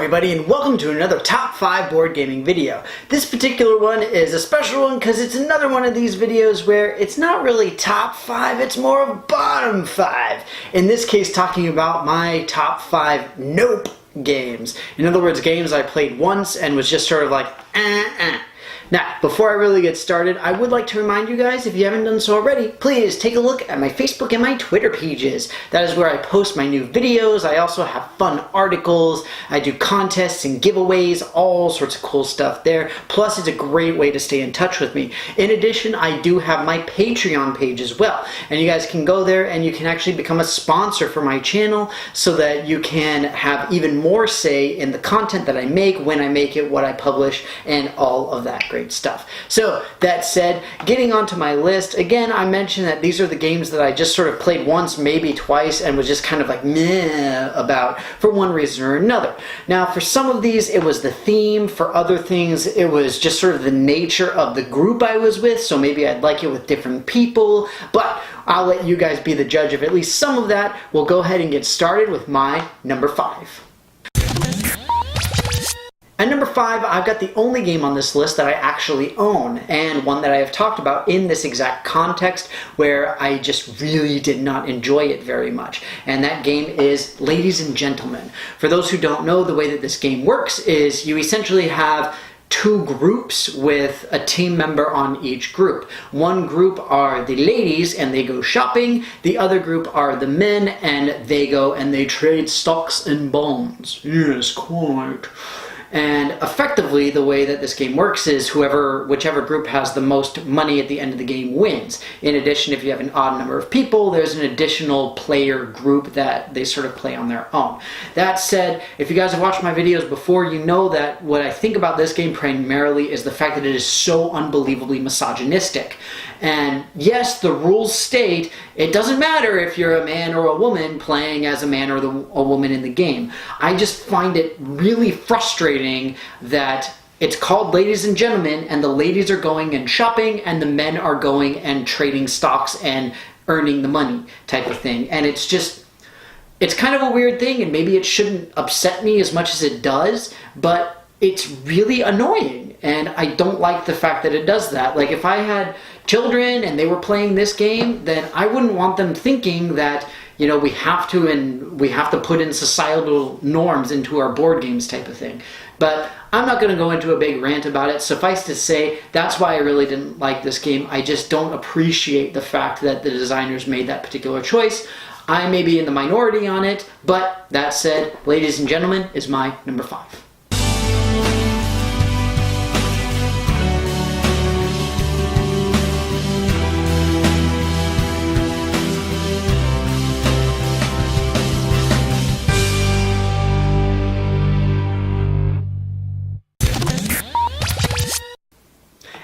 everybody, and welcome to another Top 5 board gaming video. This particular one is a special one because it's another one of these videos where it's not really top 5, it's more of bottom 5. In this case, talking about my top 5 nope games. In other words, games I played once and was just sort of like, Now, before I really get started, I would like to remind you guys, if you haven't done so already, please take a look at my Facebook and my Twitter pages. That is where I post my new videos. I also have fun articles. I do contests and giveaways, all sorts of cool stuff there. Plus, it's a great way to stay in touch with me. In addition, I do have my Patreon page as well. And you guys can go there and you can actually become a sponsor for my channel so that you can have even more say in the content that I make, when I make it, what I publish, and all of that great stuff. So that said, getting onto my list, again, I mentioned that these are the games that I just sort of played once, maybe twice, and was just kind of like meh about for one reason or another. Now, for some of these, it was the theme. For other things, it was just sort of the nature of the group I was with, so maybe I'd like it with different people, but I'll let you guys be the judge of at least some of that. We'll go ahead and get started with my number 5. At number 5, I've got the only game on this list that I actually own, and one that I have talked about in this exact context where I just really did not enjoy it very much. And that game is Ladies and Gentlemen. For those who don't know, the way that this game works is you essentially have two groups with a team member on each group. One group are the ladies and they go shopping. The other group are the men and they go and they trade stocks and bonds. Yes, quite. And effectively, the way that this game works is whichever group has the most money at the end of the game wins. In addition, if you have an odd number of people, there's an additional player group that they sort of play on their own. That said, if you guys have watched my videos before, you know that what I think about this game primarily is the fact that it is so unbelievably misogynistic. And yes, the rules state it doesn't matter if you're a man or a woman playing as a man or a woman in the game. I just find it really frustrating that it's called Ladies and Gentlemen and the ladies are going and shopping and the men are going and trading stocks and earning the money type of thing. And it's kind of a weird thing, and maybe it shouldn't upset me as much as it does, but it's really annoying, and I don't like the fact that it does that. Like, if I had children and they were playing this game, then I wouldn't want them thinking that, you know, we have to put in societal norms into our board games type of thing. But I'm not going to go into a big rant about it. Suffice to say, that's why I really didn't like this game. I just don't appreciate the fact that the designers made that particular choice. I may be in the minority on it, but that said, Ladies and Gentlemen is my number 5.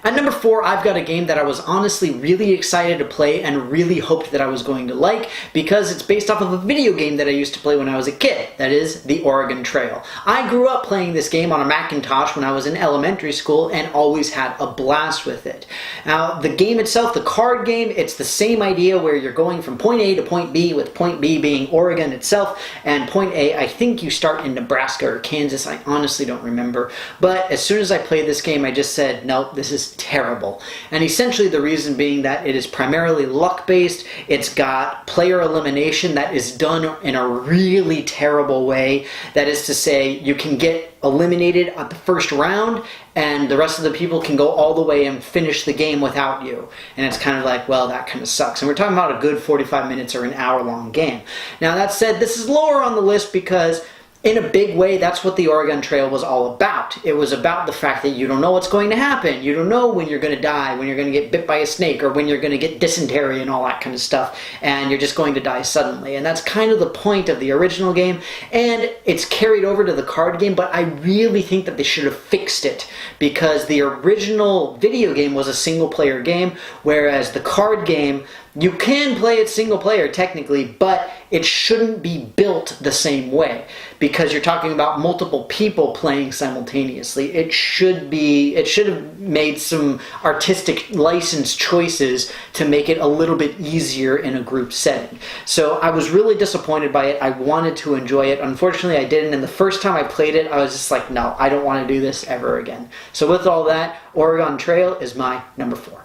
At number 4, I've got a game that I was honestly really excited to play and really hoped that I was going to like because it's based off of a video game that I used to play when I was a kid. That is the Oregon Trail. I grew up playing this game on a Macintosh when I was in elementary school and always had a blast with it. Now, the game itself, the card game, it's the same idea where you're going from point A to point B, with point B being Oregon itself, and point A, I think you start in Nebraska or Kansas. I honestly don't remember. But as soon as I played this game, I just said, nope, this is terrible. And essentially the reason being that it is primarily luck-based. It's got player elimination that is done in a really terrible way. That is to say, you can get eliminated at the first round and the rest of the people can go all the way and finish the game without you. And it's kind of like, well, that kind of sucks. And we're talking about a good 45 minutes or an hour-long game. Now, that said, this is lower on the list because in a big way, that's what the Oregon Trail was all about. It was about the fact that you don't know what's going to happen. You don't know when you're going to die, when you're going to get bit by a snake, or when you're going to get dysentery and all that kind of stuff, and you're just going to die suddenly. And that's kind of the point of the original game, and it's carried over to the card game, but I really think that they should have fixed it, because the original video game was a single-player game, whereas the card game, You can play it single player technically, but it shouldn't be built the same way because you're talking about multiple people playing simultaneously. It should have made some artistic license choices to make it a little bit easier in a group setting. So I was really disappointed by it. I wanted to enjoy it. Unfortunately, I didn't, and the first time I played it, I was just like, no, I don't want to do this ever again. So with all that, Oregon Trail is my number 4.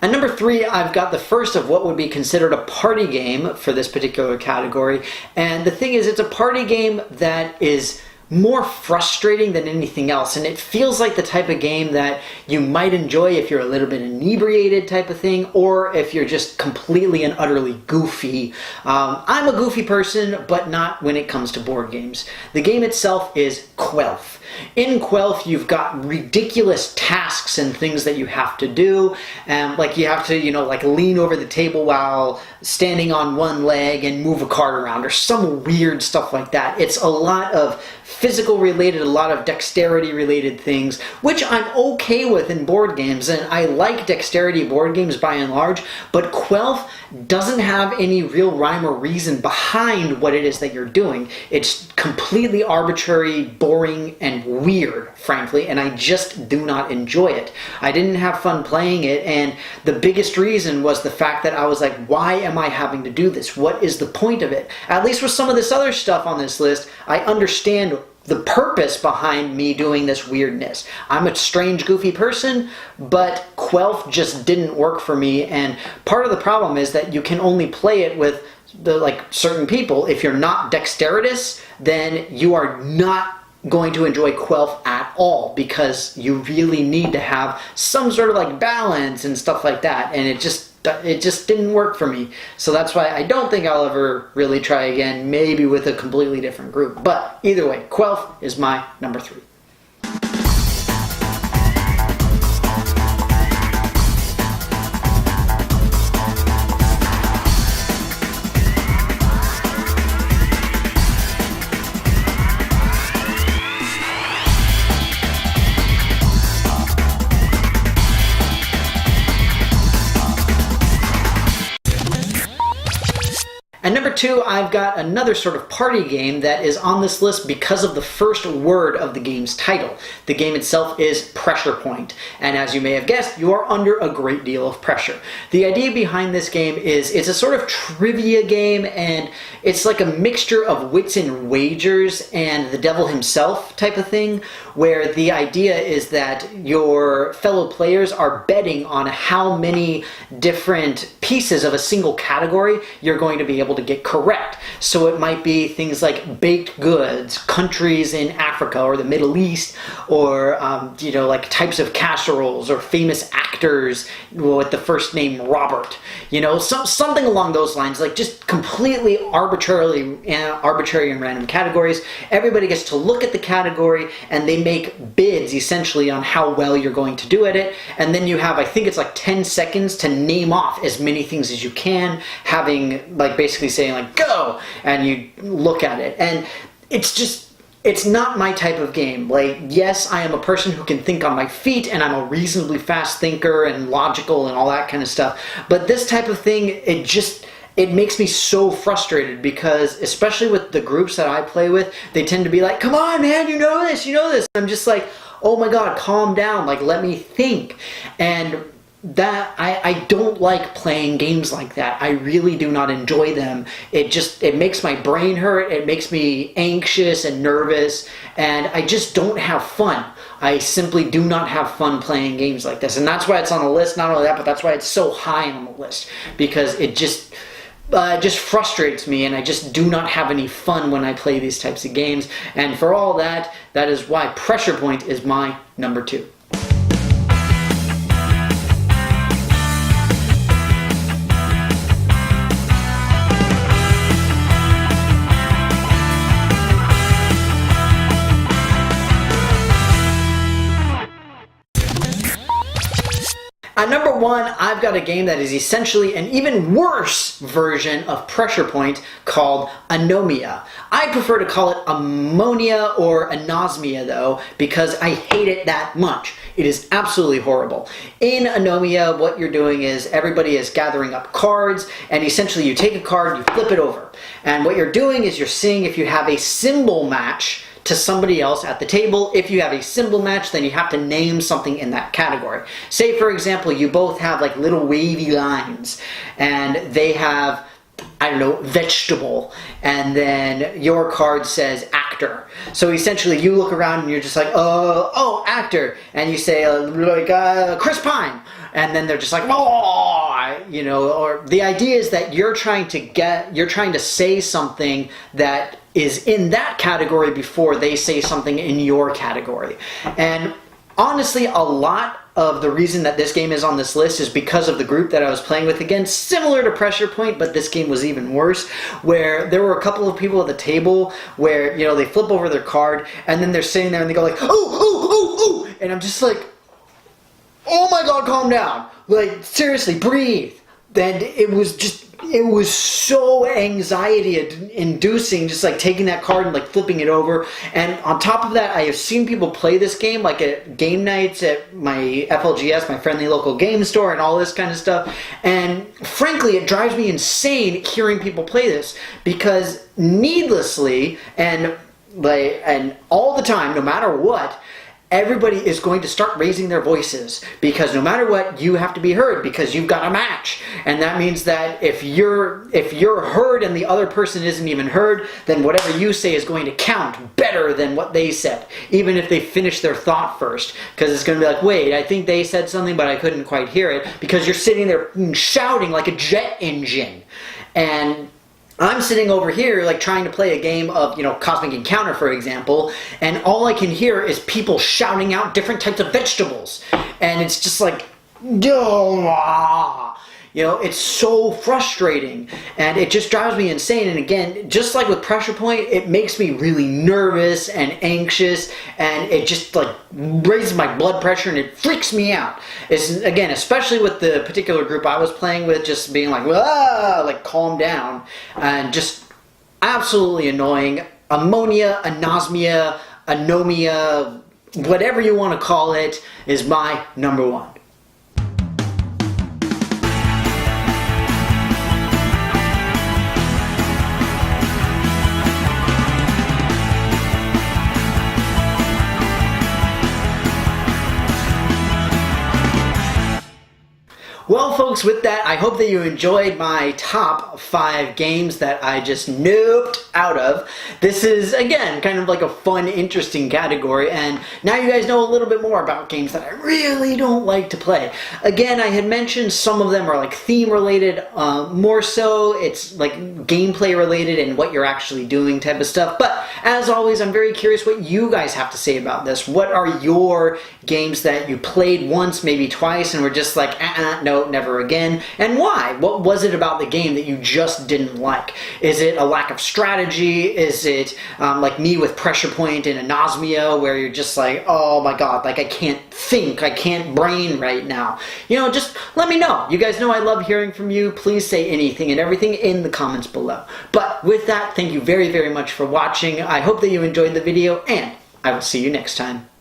At number 3, I've got the first of what would be considered a party game for this particular category. And the thing is, it's a party game that is more frustrating than anything else, and it feels like the type of game that you might enjoy if you're a little bit inebriated type of thing, or if you're just completely and utterly goofy. I'm a goofy person, but not when it comes to board games. The game itself is Quelf. In Quelf, you've got ridiculous tasks and things that you have to do, and like you have to, like lean over the table while standing on one leg and move a card around, or some weird stuff like that. It's a lot of physical related, a lot of dexterity related things, which I'm okay with in board games, and I like dexterity board games by and large, but Quelf doesn't have any real rhyme or reason behind what it is that you're doing. It's completely arbitrary, boring, and weird, frankly, and I just do not enjoy it. I didn't have fun playing it, and the biggest reason was the fact that I was like, why am I having to do this? What is the point of it? At least with some of this other stuff on this list, I understand the purpose behind me doing this weirdness. I'm a strange, goofy person, but Quelf just didn't work for me, and part of the problem is that you can only play it with certain people. If you're not dexterous, then you are not going to enjoy Quelf at all, because you really need to have some sort of balance and stuff like that, and it just didn't work for me. So that's why I don't think I'll ever really try again, maybe with a completely different group. But either way, Quelf is my number 3. At number 2, I've got another sort of party game that is on this list because of the first word of the game's title. The game itself is Pressure Point, and as you may have guessed, you are under a great deal of pressure. The idea behind this game is it's a sort of trivia game, and it's like a mixture of wits and wagers and the devil himself type of thing, where the idea is that your fellow players are betting on how many different pieces of a single category you're going to be able to get correct. So it might be things like baked goods, countries in Africa or the Middle East, or types of casseroles, or famous actors with the first name Robert. Something along those lines, like just completely arbitrary and random categories. Everybody gets to look at the category and they make bids essentially on how well you're going to do at it, and then you have, I think it's 10 seconds to name off as many things as you can, having basically saying go, and you look at it, and it's not my type of game. Yes, I am a person who can think on my feet, and I'm a reasonably fast thinker and logical and all that kind of stuff, but this type of thing, it makes me so frustrated, because especially with the groups that I play with, they tend to be like, come on man, you know this. I'm just like, oh my god, calm down, let me think. And that I don't like playing games like that. I really do not enjoy them. It makes my brain hurt, it makes me anxious and nervous, and I just don't have fun. I simply do not have fun playing games like this, and that's why it's on the list. Not only that, but that's why it's so high on the list, because it just frustrates me, and I just do not have any fun when I play these types of games. And for all that, that is why Pressure Point is my number 2. At number 1, I've got a game that is essentially an even worse version of Pressure Point called Anomia. I prefer to call it Ammonia or Anosmia though, because I hate it that much. It is absolutely horrible. In Anomia, what you're doing is everybody is gathering up cards, and essentially you take a card, you flip it over. And what you're doing is you're seeing if you have a symbol match to somebody else at the table. If you have a symbol match, then you have to name something in that category. Say, for example, you both have like little wavy lines, and they have, I don't know, vegetable, and then your card says actor. So essentially you look around and you're just like, oh, actor, and you say Chris Pine, and then they're just like, oh, you know, or the idea is that you're trying to say something that is in that category before they say something in your category. And honestly, a lot of the reason that this game is on this list is because of the group that I was playing with. Again, similar to Pressure Point, but this game was even worse, where there were a couple of people at the table where, you know, they flip over their card and then they're sitting there and they go like, oh, and I'm just like, oh my god, calm down. Like, seriously, breathe. And it was so anxiety-inducing, just like taking that card and like flipping it over. And on top of that, I have seen people play this game like at game nights at my FLGS, my friendly local game store, and all this kind of stuff. And frankly, it drives me insane hearing people play this, because needlessly and all the time, no matter what, everybody is going to start raising their voices, because no matter what, you have to be heard because you've got a match. And that means that if you're heard and the other person isn't even heard, then whatever you say is going to count better than what they said, even if they finish their thought first, because it's going to be like, wait, I think they said something but I couldn't quite hear it, because you're sitting there shouting like a jet engine. And I'm sitting over here like trying to play a game of, you know, Cosmic Encounter, for example, and all I can hear is people shouting out different types of vegetables. And it's just like, you know, it's so frustrating, and it just drives me insane. And again, just like with Pressure Point, it makes me really nervous and anxious, and it just like raises my blood pressure and it freaks me out. It's, again, especially with the particular group I was playing with, just being like calm down, and just absolutely annoying. Ammonia, Anosmia, Anomia, whatever you want to call it, is my number 1. Well, folks, with that, I hope that you enjoyed my top 5 games that I just noped out of. This is, again, kind of like a fun, interesting category, and now you guys know a little bit more about games that I really don't like to play. Again, I had mentioned some of them are like theme-related, more so it's like gameplay-related and what you're actually doing type of stuff, but as always, I'm very curious what you guys have to say about this. What are your games that you played once, maybe twice, and were just like, no, never again, and why? What was it about the game that you just didn't like? Is it a lack of strategy? Is it like me with Pressure Point and Anosmia, where you're just like, oh my god, like I can't think, I can't brain right now? You know, just let me know. You guys know I love hearing from you. Please say anything and everything in the comments below. But with that, thank you very, very much for watching. I hope that you enjoyed the video, and I will see you next time.